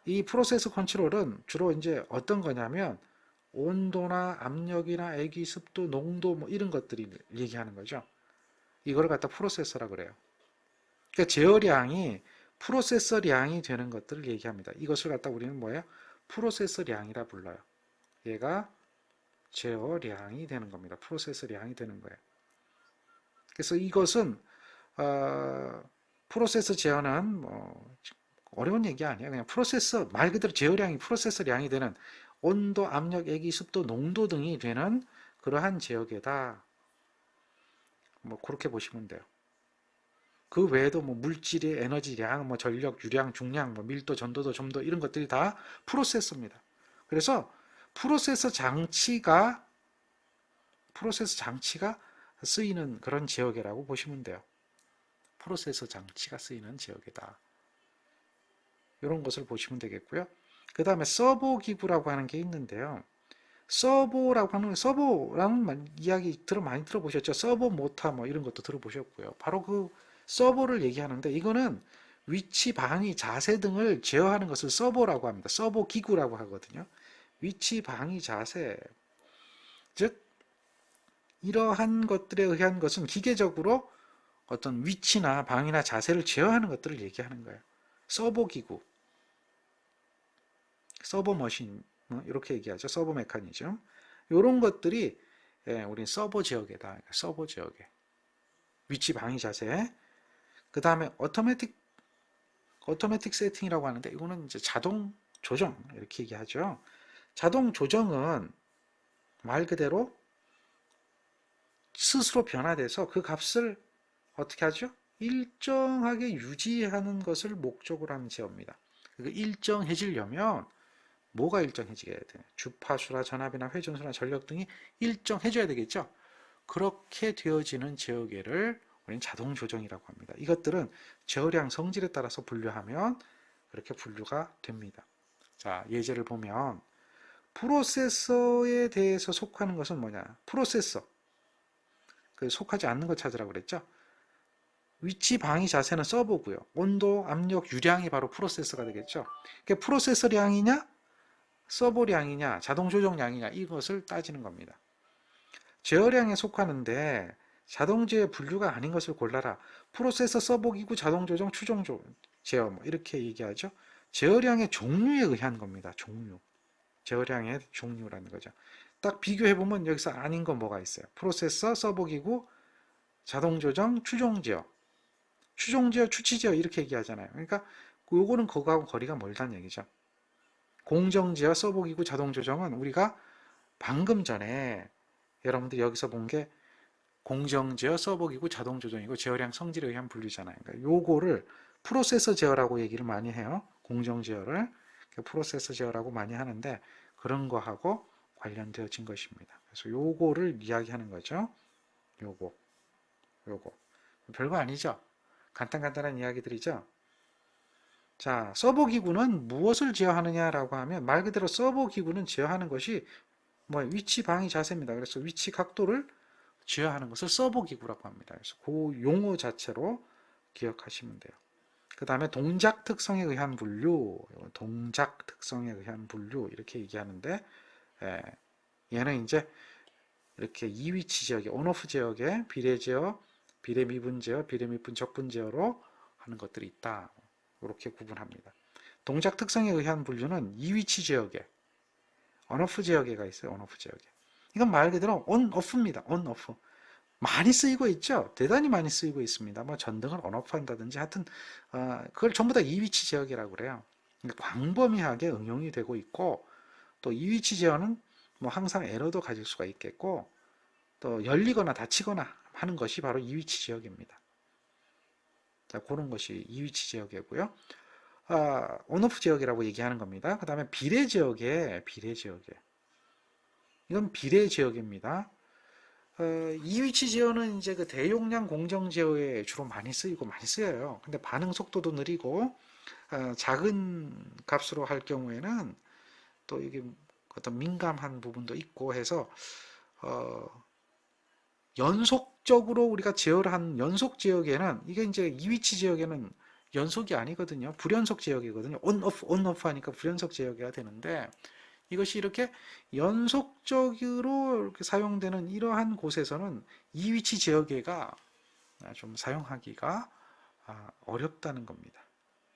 이 프로세스 컨트롤은 주로 이제 어떤 거냐면 온도나 압력이나 애기 습도, 농도 뭐 이런 것들이 얘기하는 거죠. 이걸 갖다 프로세서라 그래요. 그러니까 제어량이 프로세서량이 되는 것들을 얘기합니다. 이것을 갖다 우리는 뭐예요? 프로세서량이라 불러요. 얘가 제어량이 되는 겁니다. 프로세서량이 되는 거예요. 그래서 이것은 프로세서 제어는 뭐 어려운 얘기 아니에요. 그냥 프로세서 말 그대로 제어량이 프로세서량이 되는 온도, 압력, 애기, 습도, 농도 등이 되는 그러한 제어계다. 뭐 그렇게 보시면 돼요. 그 외에도 뭐 물질의 에너지량, 뭐 전력, 유량, 중량, 뭐 밀도, 전도도, 점도 이런 것들이 다 프로세서입니다. 그래서 프로세서 장치가 쓰이는 그런 제어계라고 보시면 돼요. 프로세서 장치가 쓰이는 제어계다. 이런 것을 보시면 되겠고요. 그 다음에 서버 기구라고 하는 게 있는데요. 서버라는 이야기 많이 들어보셨죠? 서버 모타 뭐 이런 것도 들어보셨고요. 바로 그 서버를 얘기하는데 이거는 위치, 방위, 자세 등을 제어하는 것을 서버라고 합니다. 서버 기구라고 하거든요. 위치, 방위, 자세. 즉 이러한 것들에 의한 것은 기계적으로 어떤 위치나 방위나 자세를 제어하는 것들을 얘기하는 거예요. 서버 기구, 서버 머신 이렇게 얘기하죠. 서버 메커니즘. 이런 것들이 우린 서버 지역에다. 서버 지역에. 위치 방위 자세. 그 다음에 오토매틱 세팅이라고 하는데 이거는 이제 자동 조정 이렇게 얘기하죠. 자동 조정은 말 그대로 스스로 변화돼서 그 값을 어떻게 하죠? 일정하게 유지하는 것을 목적으로 하는 제어입니다. 일정해지려면 뭐가 일정해지게 돼요? 주파수나 전압이나 회전수나 전력 등이 일정해져야 되겠죠? 그렇게 되어지는 제어계를 우리는 자동 조정이라고 합니다. 이것들은 제어량 성질에 따라서 분류하면 그렇게 분류가 됩니다. 자, 예제를 보면 프로세서에 대해서 속하는 것은 뭐냐? 프로세서. 속하지 않는 것 찾으라고 그랬죠? 위치 방위 자세는 서버고요. 온도, 압력, 유량이 바로 프로세서가 되겠죠. 그러니까 프로세서량이냐, 서버량이냐, 자동 조정량이냐 이것을 따지는 겁니다. 제어량에 속하는데 자동제어 분류가 아닌 것을 골라라. 프로세서, 서버기구, 자동조정, 제어 뭐 이렇게 얘기하죠. 제어량의 종류에 의한 겁니다. 종류. 제어량의 종류라는 거죠. 딱 비교해보면 여기서 아닌 건 뭐가 있어요? 프로세서, 서버기구, 자동조정, 추종제어. 추종제어, 추치제어 이렇게 얘기하잖아요. 그러니까 요거는 그거하고 거리가 멀다는 얘기죠. 공정제어, 서버기구, 자동조정은 우리가 방금 전에 여러분들이 여기서 본 게 공정제어, 서버기구, 자동조정이고 제어량 성질에 의한 분류잖아요. 그러니까 요거를 프로세서 제어라고 얘기를 많이 해요. 공정제어를 프로세서 제어라고 많이 하는데 그런 거하고 관련되어진 것입니다. 그래서 요거를 이야기하는 거죠. 요거. 별거 아니죠? 간단한 이야기들이죠. 자, 서버 기구는 무엇을 제어하느냐라고 하면 말 그대로 서버 기구는 제어하는 것이 위치 방위 자세입니다. 그래서 위치 각도를 제어하는 것을 서버 기구라고 합니다. 그래서 그 용어 자체로 기억하시면 돼요. 그 다음에 동작 특성에 의한 분류, 이렇게 얘기하는데 얘는 이제 이렇게 이위치 지역에 온오프 지역에 비례 제어, 비례 미분 제어, 비례 미분 적분 제어로 하는 것들이 있다. 이렇게 구분합니다. 동작 특성에 의한 분류는 이위치 제어계, 온오프 제어계가 있어요. 온오프 제어계. 이건 말 그대로 온오프입니다. 온오프. 많이 쓰이고 있죠. 대단히 많이 쓰이고 있습니다. 뭐 전등을 온오프 한다든지 하여튼 그걸 전부 다 이위치 제어계라고 그래요. 광범위하게 응용이 되고 있고, 또 이위치 제어는 뭐 항상 에러도 가질 수가 있겠고, 또 열리거나 닫히거나 하는 것이 바로 이위치 제어계입니다. 자, 그런 것이 이위치 제어계고요. 온오프 제어계라고 얘기하는 겁니다. 그 다음에 비례 제어계, 비례 제어계. 이건 비례 제어계입니다. 이위치 제어는 이제 그 대용량 공정 제어에 주로 많이 쓰이고 많이 쓰여요. 근데 반응 속도도 느리고, 작은 값으로 할 경우에는 또 이게 어떤 민감한 부분도 있고 해서, 연속적으로 우리가 제어를 한 연속 제어계는, 이게 이제 이위치 제어계는 연속이 아니거든요. 불연속 제어계거든요. 온오프 하니까 불연속 제어계가 되는데, 이것이 이렇게 연속적으로 이렇게 사용되는 이러한 곳에서는 이위치 제어계가 좀 사용하기가 어렵다는 겁니다.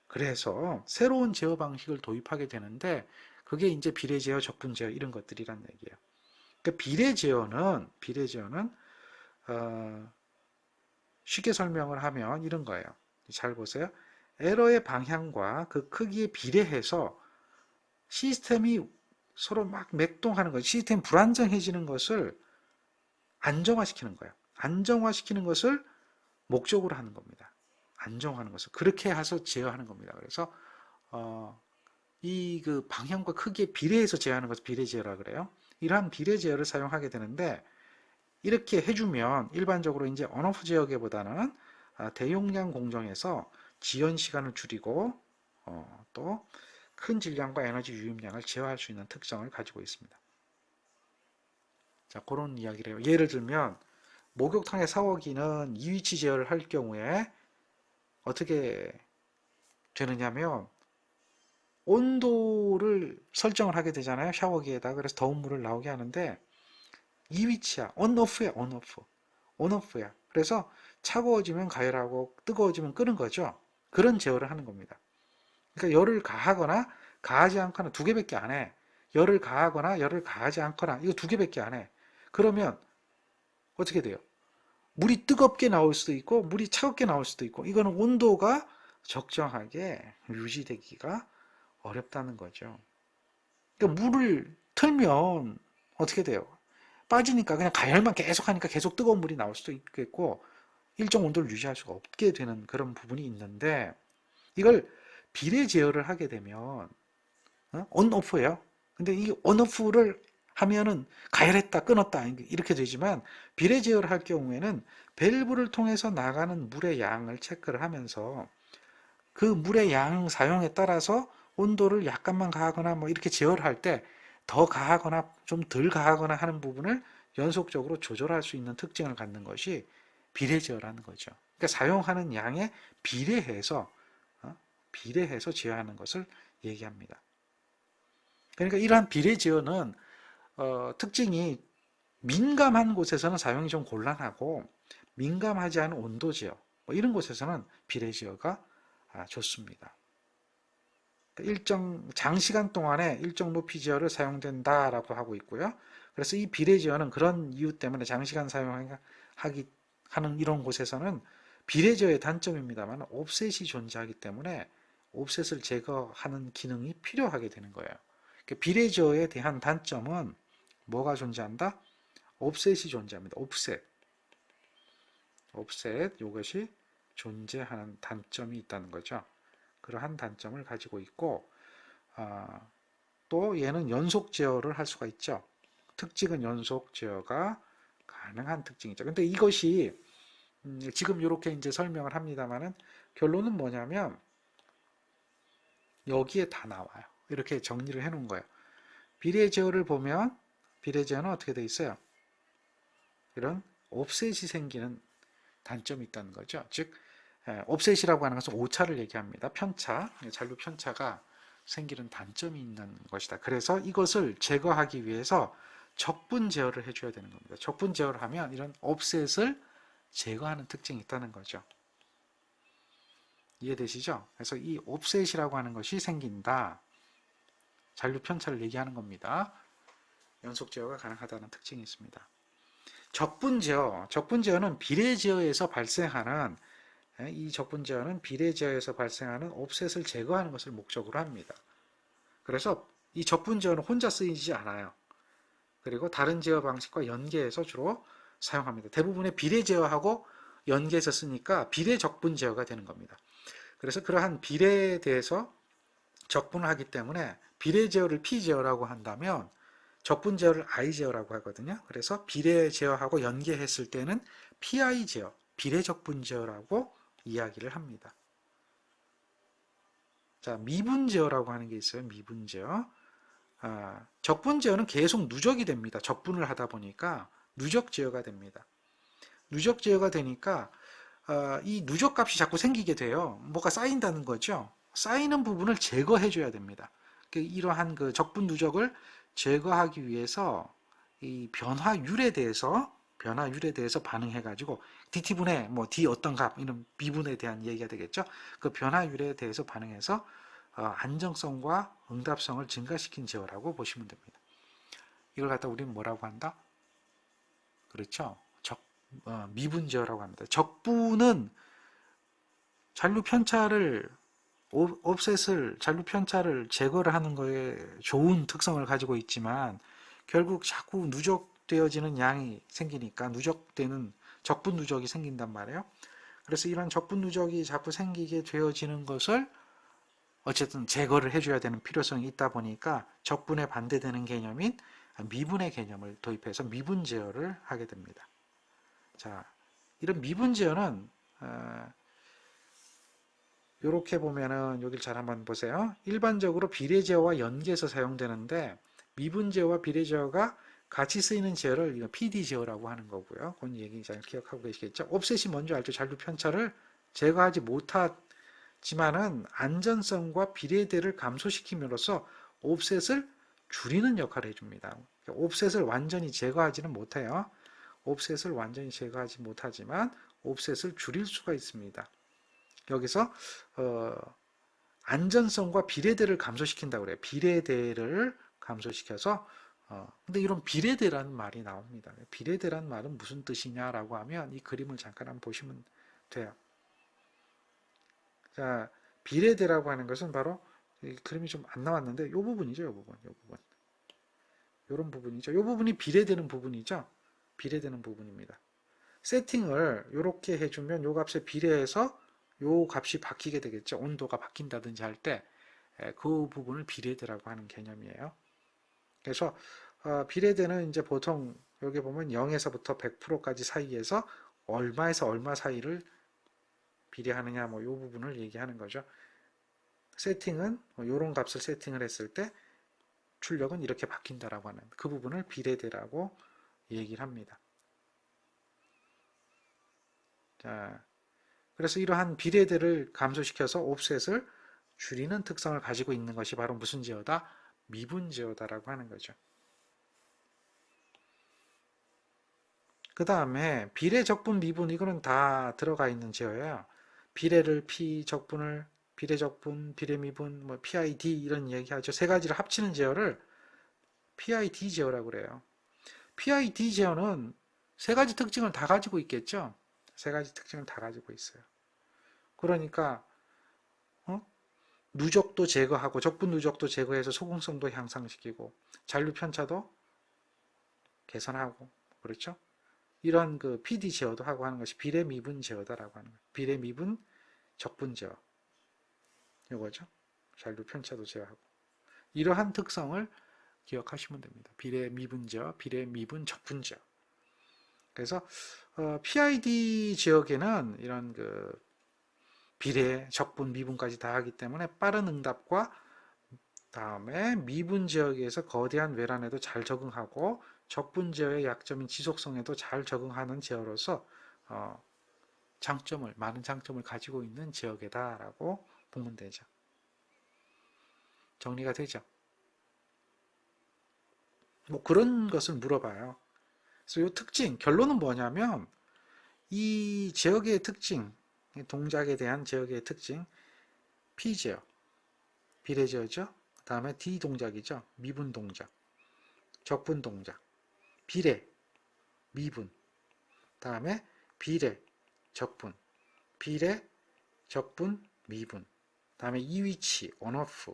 그래서 새로운 제어 방식을 도입하게 되는데, 그게 이제 비례 제어, 적분 제어 이런 것들이란 얘기예요. 그러니까 비례 제어는 쉽게 설명을 하면 이런 거예요. 잘 보세요. 에러의 방향과 그 크기에 비례해서 시스템이 서로 막 맥동하는 것, 시스템 불안정해지는 것을 안정화시키는 거예요. 안정화시키는 것을 목적으로 하는 겁니다. 안정화하는 것을 그렇게 해서 제어하는 겁니다. 그래서 이 그 방향과 크기에 비례해서 제어하는 것을 비례 제어라 그래요. 이러한 비례 제어를 사용하게 되는데, 이렇게 해주면 일반적으로 이제 온오프 제어계보다는 대용량 공정에서 지연 시간을 줄이고 또 큰 질량과 에너지 유입량을 제어할 수 있는 특성을 가지고 있습니다. 자, 그런 이야기를 해요. 예를 들면 목욕탕의 샤워기는 이위치 제어를 할 경우에 어떻게 되느냐면, 온도를 설정을 하게 되잖아요. 샤워기에다. 그래서 더운 물을 나오게 하는데, 이위치야. 온오프야. 온오프. 온오프야. 그래서 차가워지면 가열하고 뜨거워지면 끄는 거죠. 그런 제어를 하는 겁니다. 그러니까 열을 가하거나 가하지 않거나 두 개밖에 안 해. 열을 가하거나 열을 가하지 않거나 이거 두 개밖에 안 해. 그러면 어떻게 돼요? 물이 뜨겁게 나올 수도 있고 물이 차갑게 나올 수도 있고, 이거는 온도가 적정하게 유지되기가 어렵다는 거죠. 그러니까 물을 틀면 어떻게 돼요? 빠지니까 그냥 가열만 계속 하니까 계속 뜨거운 물이 나올 수도 있겠고, 일정 온도를 유지할 수가 없게 되는 그런 부분이 있는데, 이걸 비례 제어를 하게 되면 온오프예요. 근데 이 온오프를 하면은 가열했다 끊었다 이렇게 되지만, 비례 제어를 할 경우에는 밸브를 통해서 나가는 물의 양을 체크를 하면서 그 물의 양 사용에 따라서 온도를 약간만 가하거나 뭐 이렇게 제어를 할 때 더 가하거나 좀 덜 가하거나 하는 부분을 연속적으로 조절할 수 있는 특징을 갖는 것이 비례 제어라는 거죠. 그러니까 사용하는 양에 비례해서 비례해서 제어하는 것을 얘기합니다. 그러니까 이러한 비례 제어는 특징이, 민감한 곳에서는 사용이 좀 곤란하고 민감하지 않은 온도 제어 뭐 이런 곳에서는 비례 제어가 좋습니다. 일정 장시간 동안에 일정 높이 제어를 사용된다라고 하고 있고요. 그래서 이 비례 제어는 그런 이유 때문에 장시간 사용하기 하는 이런 곳에서는 비례 제어의 단점입니다만 옵셋이 존재하기 때문에 옵셋을 제거하는 기능이 필요하게 되는 거예요. 비례 제어에 대한 단점은 뭐가 존재한다? 옵셋이 존재합니다. 옵셋. 옵셋, 이것이 존재하는 단점이 있다는 거죠. 그러한 단점을 가지고 있고, 또 얘는 연속 제어를 할 수가 있죠. 특징은 연속 제어가 가능한 특징이죠. 근데 이것이 지금 이렇게 이제 설명을 합니다만은 결론은 뭐냐면 여기에 다 나와요. 이렇게 정리를 해 놓은 거예요. 비례 제어를 보면 비례 제어는 어떻게 돼 있어요? 이런 옵셋이 생기는 단점이 있다는 거죠. 즉 옵셋이라고 하는 것은 오차를 얘기합니다. 편차, 잔류 편차가 생기는 단점이 있는 것이다. 그래서 이것을 제거하기 위해서 적분 제어를 해줘야 되는 겁니다. 적분 제어를 하면 이런 옵셋을 제거하는 특징이 있다는 거죠. 이해되시죠? 그래서 이 옵셋이라고 하는 것이 생긴다. 잔류 편차를 얘기하는 겁니다. 연속 제어가 가능하다는 특징이 있습니다. 적분 제어, 적분 제어는 비례 제어에서 발생하는 이 적분 제어는 비례 제어에서 발생하는 옵셋을 제거하는 것을 목적으로 합니다. 그래서 이 적분 제어는 혼자 쓰이지 않아요. 그리고 다른 제어 방식과 연계해서 주로 사용합니다. 대부분의 비례 제어하고 연계해서 쓰니까 비례 적분 제어가 되는 겁니다. 그래서 그러한 비례에 대해서 적분을 하기 때문에 비례 제어를 P 제어라고 한다면 적분 제어를 I 제어라고 하거든요. 그래서 비례 제어하고 연계했을 때는 PI 제어, 비례 적분 제어라고 이야기를 합니다. 자, 미분 제어라고 하는 게 있어요. 미분 제어. 적분 제어는 계속 누적이 됩니다. 적분을 하다 보니까 누적 제어가 됩니다. 누적 제어가 되니까 이 누적 값이 자꾸 생기게 돼요. 뭐가 쌓인다는 거죠. 쌓이는 부분을 제거해 줘야 됩니다. 이러한 그 적분 누적을 제거하기 위해서 이 변화율에 대해서 반응해 가지고 dt분의 뭐 d 어떤 값 이런 미분에 대한 얘기가 되겠죠. 그 변화율에 대해서 반응해서 안정성과 응답성을 증가시킨 제어라고 보시면 됩니다. 이걸 갖다 우리는 뭐라고 한다? 그렇죠. 미분 제어라고 합니다. 적분은 잔류 편차를 옵셋을 잔류 편차를 제거를 하는 거에 좋은 특성을 가지고 있지만 결국 자꾸 누적되어지는 양이 생기니까 누적되는 적분 누적이 생긴단 말이에요. 그래서 이런 적분 누적이 자꾸 생기게 되어지는 것을 어쨌든 제거를 해줘야 되는 필요성이 있다 보니까 적분에 반대되는 개념인 미분의 개념을 도입해서 미분 제어를 하게 됩니다. 자, 이런 미분 제어는 이렇게 보면은 여기를 잘 한번 보세요. 일반적으로 비례 제어와 연계해서 사용되는데 미분 제어와 비례 제어가 같이 쓰이는 제어를 PD 제어라고 하는 거고요. 그건 얘기 잘 기억하고 계시겠죠? 옵셋이 뭔지 알죠? 잔류 편차를 제거하지 못하지만은 안전성과 비례대를 감소시킴으로써 옵셋을 줄이는 역할을 해줍니다. 옵셋을 완전히 제거하지는 못해요. 옵셋을 완전히 제거하지 못하지만 옵셋을 줄일 수가 있습니다. 여기서 안전성과 비례대를 감소시킨다고 그래요. 비례대를 감소시켜서 근데 이런 비례대라는 말이 나옵니다. 비례대라는 말은 무슨 뜻이냐라고 하면 이 그림을 잠깐 한번 보시면 돼요. 자, 비례대라고 하는 것은 바로 이 그림이 좀 안 나왔는데 이 부분이죠. 이 부분. 이런 부분이죠. 이 부분이 비례되는 부분이죠. 비례되는 부분입니다. 세팅을 이렇게 해주면 이 값에 비례해서 이 값이 바뀌게 되겠죠. 온도가 바뀐다든지 할 때 그 부분을 비례대라고 하는 개념이에요. 그래서 비례대는 이제 보통 여기 보면 0에서부터 100%까지 사이에서 얼마에서 얼마 사이를 비례하느냐 뭐 이 부분을 얘기하는 거죠. 세팅은 이런 값을 세팅을 했을 때 출력은 이렇게 바뀐다라고 하는 그 부분을 비례대라고 얘기를 합니다. 자, 그래서 이러한 비례대를 감소시켜서 옵셋을 줄이는 특성을 가지고 있는 것이 바로 무슨 제어다? 미분 제어다라고 하는 거죠. 그 다음에 비례, 적분, 미분 이거는 다 들어가 있는 제어예요. 비례를 P, 적분을 비례, 적분, 비례, 미분, 뭐 PID 이런 얘기하죠. 세 가지를 합치는 제어를 PID 제어라고 그래요. PID 제어는 세 가지 특징을 다 가지고 있겠죠. 세 가지 특징을 다 가지고 있어요. 그러니까 누적도 제거하고 적분 누적도 제거해서 소공성도 향상시키고 잔류 편차도 개선하고 그렇죠? 이런 그 PD 제어도 하고 하는 것이 비례 미분 제어다라고 하는 거예요. 비례 미분 적분 제어. 이거죠. 잔류 편차도 제어하고. 이러한 특성을 기억하시면 됩니다. 비례 미분 제어, 비례 미분 적분 제어. 그래서 PID 지역에는 이런 그 비례, 적분, 미분까지 다 하기 때문에 빠른 응답과 다음에 미분 지역에서 거대한 외란에도 잘 적응하고 적분 제어의 약점인 지속성에도 잘 적응하는 제어로서 많은 장점을 가지고 있는 지역이다라고 보면 되죠. 정리가 되죠. 뭐 그런 것을 물어봐요. 그래서 이 특징, 결론은 뭐냐면 이 지역의 특징, 동작에 대한 제어계의 특징. P제어, 비례제어죠. 그 다음에 D 동작이죠. 미분 동작, 적분 동작, 비례, 미분, 다음에 비례, 적분, 비례, 적분, 미분, 다음에 이위치, 온오프,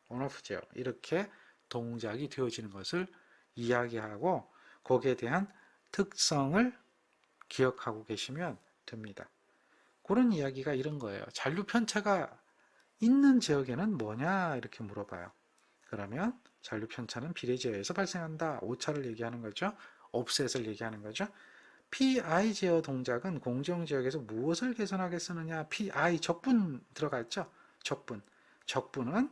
온오프 제어, 이렇게 동작이 되어지는 것을 이야기하고 거기에 대한 특성을 기억하고 계시면 됩니다. 그런 이야기가 이런 거예요. 잔류 편차가 있는 지역에는 뭐냐 이렇게 물어봐요. 그러면 잔류 편차는 비례제어에서 발생한다. 오차를 얘기하는 거죠. 옵셋을 얘기하는 거죠. PI 제어 동작은 공정지역에서 무엇을 개선하게 쓰느냐. PI 적분 들어갔죠. 적분. 적분은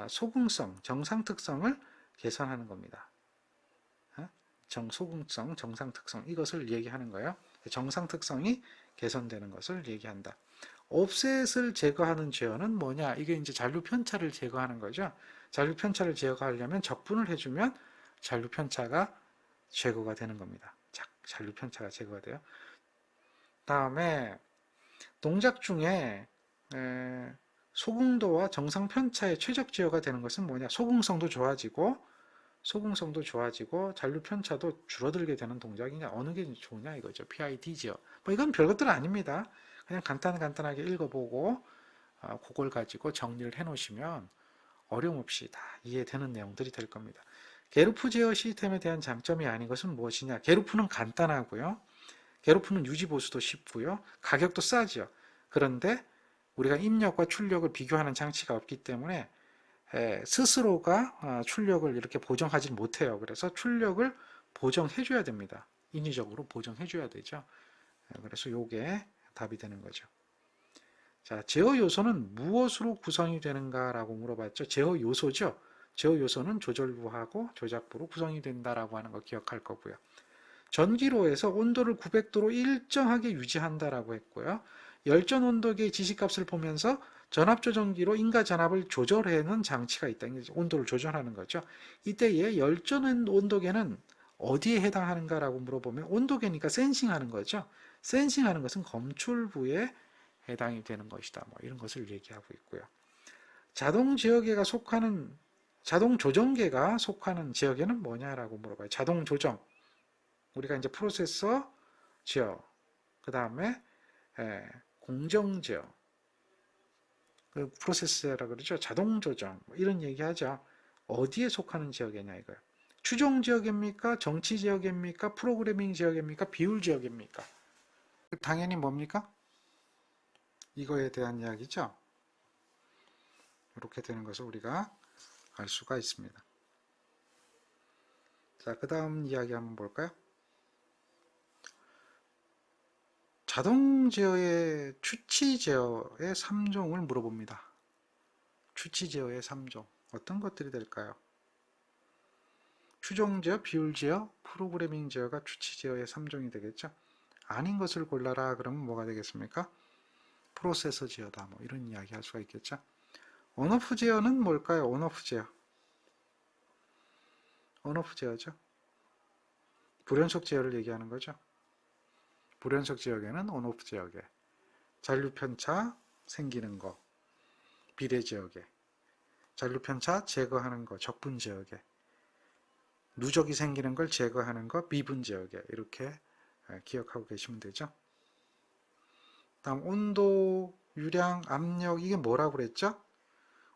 소궁성, 정상특성을 개선하는 겁니다. 소궁성, 정상특성 이것을 얘기하는 거예요. 정상특성이 개선되는 것을 얘기한다. 옵셋을 제거하는 제어는 뭐냐? 이게 이제 잔류 편차를 제거하는 거죠. 잔류 편차를 제거하려면 적분을 해주면 잔류 편차가 제거가 되는 겁니다. 잔류 편차가 제거가 돼요. 다음에 동작 중에 소궁도와 정상 편차의 최적 제어가 되는 것은 뭐냐? 소궁성도 좋아지고 잔류 편차도 줄어들게 되는 동작이냐? 어느 게 좋으냐 이거죠. PID 제어. 뭐 이건 별것들 아닙니다. 그냥 간단하게 읽어보고 그걸 가지고 정리를 해 놓으시면 어려움 없이 다 이해되는 내용들이 될 겁니다. 게루프 제어 시스템에 대한 장점이 아닌 것은 무엇이냐? 게루프는 간단하고요. 게루프는 유지 보수도 쉽고요. 가격도 싸죠. 그런데 우리가 입력과 출력을 비교하는 장치가 없기 때문에 스스로가 출력을 이렇게 보정하지 못해요. 그래서 출력을 보정해 줘야 됩니다. 인위적으로 보정해 줘야 되죠. 그래서 요게 답이 되는 거죠. 자, 제어 요소는 무엇으로 구성이 되는가라고 물어봤죠. 제어 요소죠. 제어 요소는 조절부하고 조작부로 구성이 된다라고 하는 거 기억할 거고요. 전기로에서 온도를 900도로 일정하게 유지한다라고 했고요. 열전 온도계의 지시값을 보면서 전압조정기로 인가 전압을 조절하는 장치가 있다. 온도를 조절하는 거죠. 이때의 열전 온도계는 어디에 해당하는가라고 물어보면 온도계니까 센싱하는 거죠. 센싱하는 것은 검출부에 해당이 되는 것이다. 뭐 이런 것을 얘기하고 있고요. 자동 조정계가 속하는 지역에는 뭐냐라고 물어봐요. 자동 조정. 우리가 이제 프로세서 제어, 그 다음에 공정 제어, 프로세서라 그러죠. 자동 조정 뭐 이런 얘기하죠. 어디에 속하는 지역이냐 이거예요. 추종 지역입니까? 정치 지역입니까? 프로그래밍 지역입니까? 비율 지역입니까? 당연히 뭡니까? 이거에 대한 이야기죠. 이렇게 되는 것을 우리가 알 수가 있습니다. 자, 그 다음 이야기 한번 볼까요? 자동 제어의 추치 제어의 3종을 물어봅니다. 추치 제어의 3종. 어떤 것들이 될까요? 추종 제어, 비율 제어, 프로그래밍 제어가 추치 제어의 3종이 되겠죠. 아닌 것을 골라라 그러면 뭐가 되겠습니까? 프로세서 제어다. 뭐 이런 이야기 할 수가 있겠죠. 온오프 제어는 뭘까요? 온오프 제어. 온오프 제어죠. 불연속 제어를 얘기하는 거죠. 불연속 지역에는 온오프 지역에 잔류 편차 생기는 거, 비례 지역에 잔류 편차 제거하는 거, 적분 지역에 누적이 생기는 걸 제거하는 거, 미분 지역에 이렇게 기억하고 계시면 되죠. 다음 온도, 유량, 압력 이게 뭐라고 그랬죠?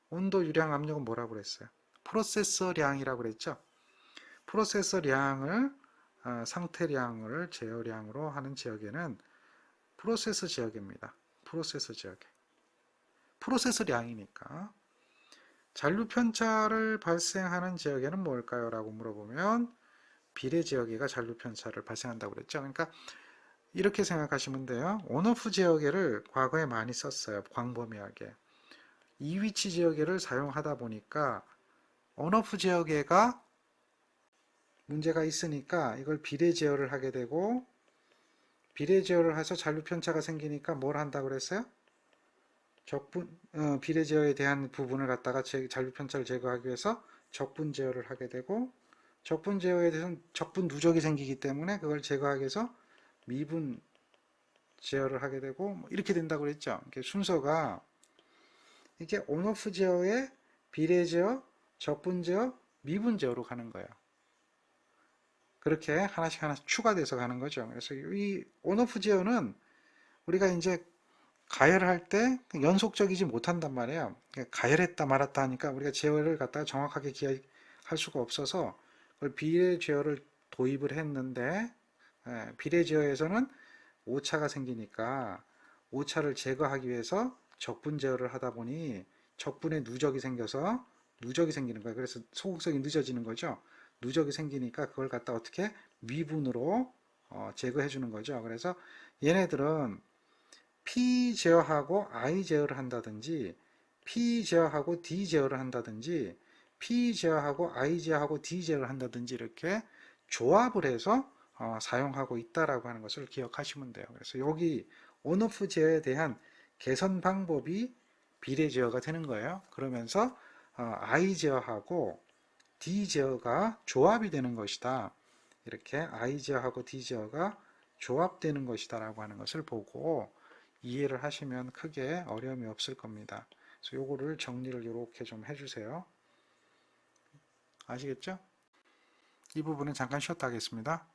온도, 유량, 압력은 뭐라고 그랬어요? 프로세서량이라고 그랬죠. 프로세서량을 상태량을 제어량으로 하는 지역에는 프로세서 지역입니다. 프로세서 지역에. 프로세서량이니까. 잔류 편차를 발생하는 지역에는 뭘까요? 라고 물어보면 비례 지역에가 잔류 편차를 발생한다고 그랬죠. 그러니까 이렇게 생각하시면 돼요. 온오프 지역에를 과거에 많이 썼어요. 광범위하게. 이위치 지역에를 사용하다 보니까 온오프 지역에가 문제가 있으니까 이걸 비례 제어를 하게 되고 비례 제어를 해서 잔류 편차가 생기니까 뭘 한다고 그랬어요? 비례 제어에 대한 부분을 갖다가 잔류 편차를 제거하기 위해서 적분 제어를 하게 되고 적분 제어에 대해서는 적분 누적이 생기기 때문에 그걸 제거하기 위해서 미분 제어를 하게 되고 뭐 이렇게 된다고 그랬죠. 이게 순서가 이게 온오프 제어에 비례 제어, 적분 제어, 미분 제어로 가는 거예요. 그렇게 하나씩 추가돼서 가는 거죠. 그래서 이 온오프 제어는 우리가 이제 가열을 할 때 연속적이지 못한단 말이에요. 가열했다 말았다 하니까 우리가 제어를 갖다가 정확하게 기억할 수가 없어서 그걸 비례 제어를 도입을 했는데 비례 제어에서는 오차가 생기니까 오차를 제거하기 위해서 적분 제어를 하다 보니 적분에 누적이 생겨서 누적이 생기는 거예요. 그래서 소극성이 늦어지는 거죠. 누적이 생기니까 그걸 갖다 어떻게 미분으로 제거해 주는 거죠. 그래서 얘네들은 P 제어하고 I 제어를 한다든지 P 제어하고 D 제어를 한다든지 P 제어하고 I 제어하고 D 제어를 한다든지 이렇게 조합을 해서 사용하고 있다라고 하는 것을 기억하시면 돼요. 그래서 여기 온오프 제어에 대한 개선 방법이 비례 제어가 되는 거예요. 그러면서 I 제어하고 D 제어가 조합이 되는 것이다. 이렇게 I 제어하고 D 제어가 조합되는 것이다 라고 하는 것을 보고 이해를 하시면 크게 어려움이 없을 겁니다. 그래서 요거를 정리를 이렇게 좀 해주세요. 아시겠죠? 이 부분은 잠깐 쉬었다 하겠습니다.